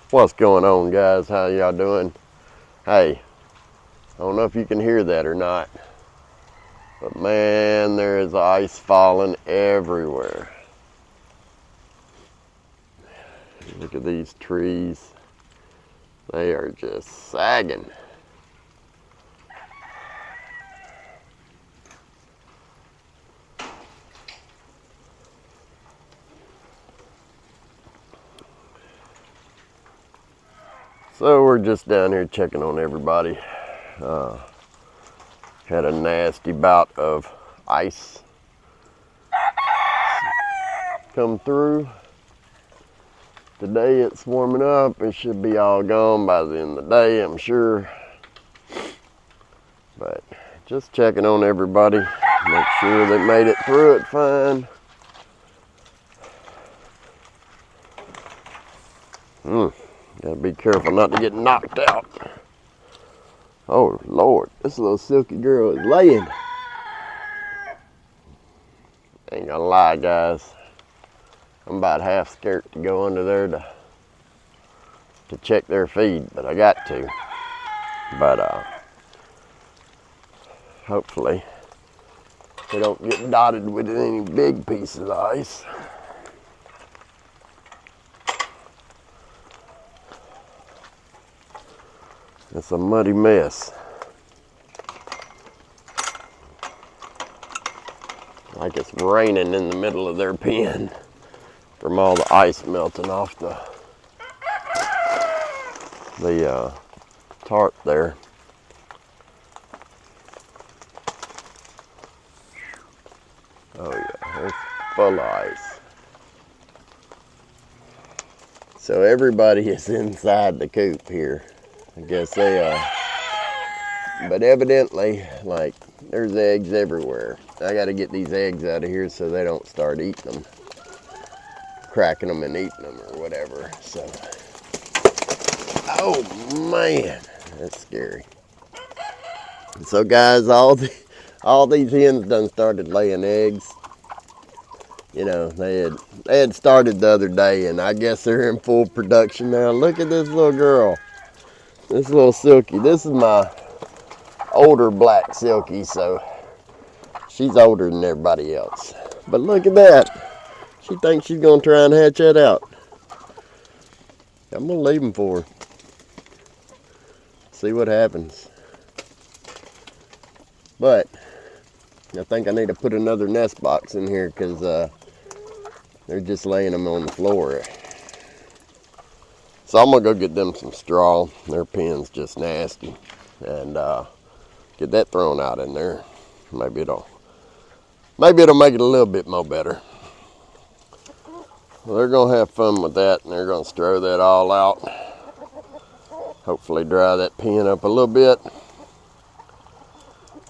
What's going on, guys? How y'all doing? Hey, I don't know if you can hear that or not, but man, there is ice falling everywhere. Look at these trees. They are just sagging. So we're just down here checking on everybody. Had a nasty bout of ice come through. Today it's warming up. It should be all gone by the end of the day, I'm sure. But just checking on everybody. Make sure they made it through it fine. Gotta be careful not to get knocked out. Oh Lord, this little silky girl is laying. Ain't gonna lie, guys. I'm about half scared to go under there to check their feed, but I got to. But hopefully they don't get dotted with any big pieces of ice. It's a muddy mess. Like it's raining in the middle of their pen from all the ice melting off the tarp there. Oh yeah, it's full of ice. So everybody is inside the coop here. I guess but evidently, like, there's eggs everywhere. I gotta get these eggs out of here so they don't start eating them. Cracking them and eating them or whatever, so. Oh man, that's scary. So guys, all these hens done started laying eggs. You know, they had started the other day, and I guess they're in full production now. Look at this little girl. This little silky. This is my older black silky, so she's older than everybody else. But look at that. She thinks she's gonna try and hatch that out. I'm gonna leave them for her. See what happens. But I think I need to put another nest box in here because they're just laying them on the floor. So I'm gonna go get them some straw. Their pen's just nasty, and get that thrown out in there. Maybe it'll make it a little bit more better. Well, they're gonna have fun with that, and they're gonna throw that all out. Hopefully dry that pen up a little bit.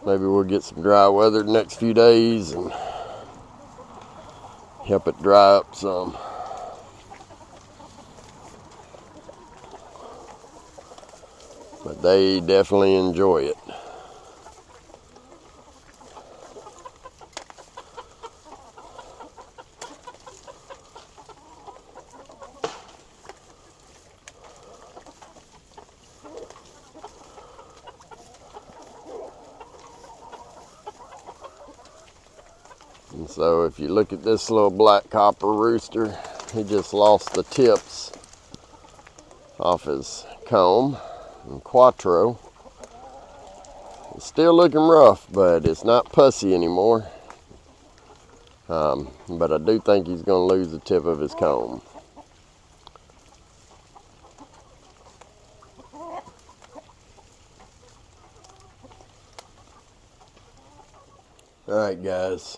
Maybe we'll get some dry weather the next few days and help it dry up some. But they definitely enjoy it. And so if you look at this little black copper rooster, he just lost the tips off his comb. And Quattro is still looking rough, but it's not pussy anymore. But I do think he's going to lose the tip of his comb. Alright guys,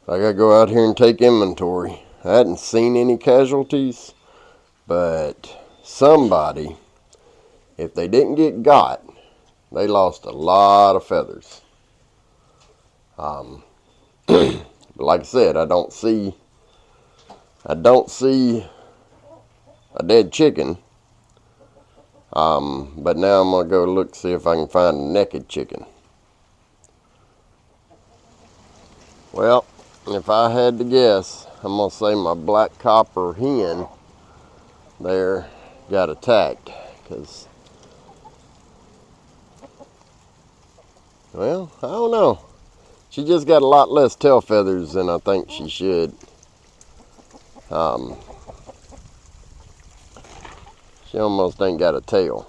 I gotta go out here and take inventory. I hadn't seen any casualties, but somebody, if they didn't get got, they lost a lot of feathers. But like I said, I don't see a dead chicken. But now I'm gonna go look, see if I can find a naked chicken. Well, if I had to guess, I'm gonna say my black copper hen there got attacked, because, well, I don't know. She just got a lot less tail feathers than I think she should. She almost ain't got a tail.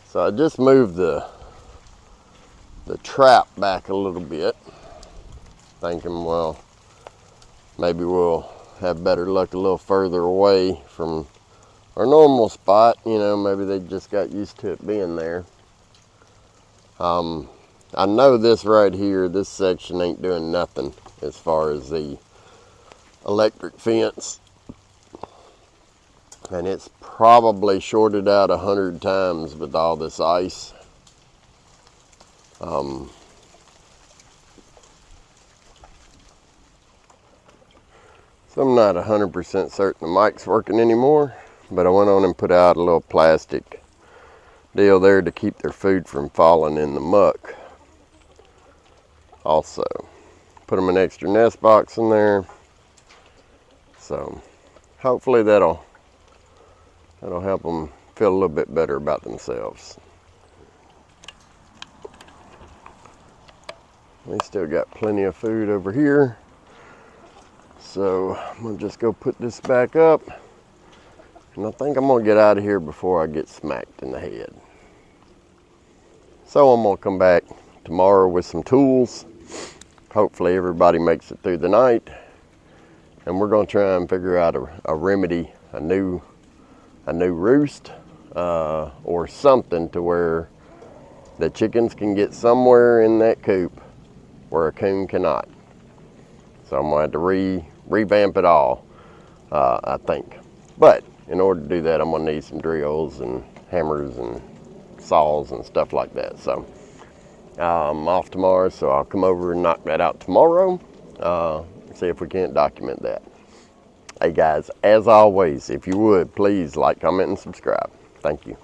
So I just moved the trap back a little bit, thinking, well, maybe we'll have better luck a little further away from our normal spot. You know, maybe they just got used to it being there. I know this right here, this section ain't doing nothing as far as the electric fence. And it's probably shorted out 100 times with all this ice. So I'm not 100% certain the mic's working anymore, but I went on and put out a little plastic deal there to keep their food from falling in the muck. Also, put them an extra nest box in there. So hopefully that'll help them feel a little bit better about themselves. They still got plenty of food over here. So I'm gonna just go put this back up. And I think I'm gonna get out of here before I get smacked in the head. So I'm gonna come back tomorrow with some tools. Hopefully everybody makes it through the night. And we're gonna try and figure out a remedy, a new roost, or something to where the chickens can get somewhere in that coop where a coon cannot. So I'm gonna have to revamp it all, I think. But in order to do that, I'm gonna need some drills and hammers and saws and stuff like that. So I'm off tomorrow, so I'll come over and knock that out tomorrow. See if we can't document that. Hey guys, as always, if you would, please like, comment, and subscribe. Thank you.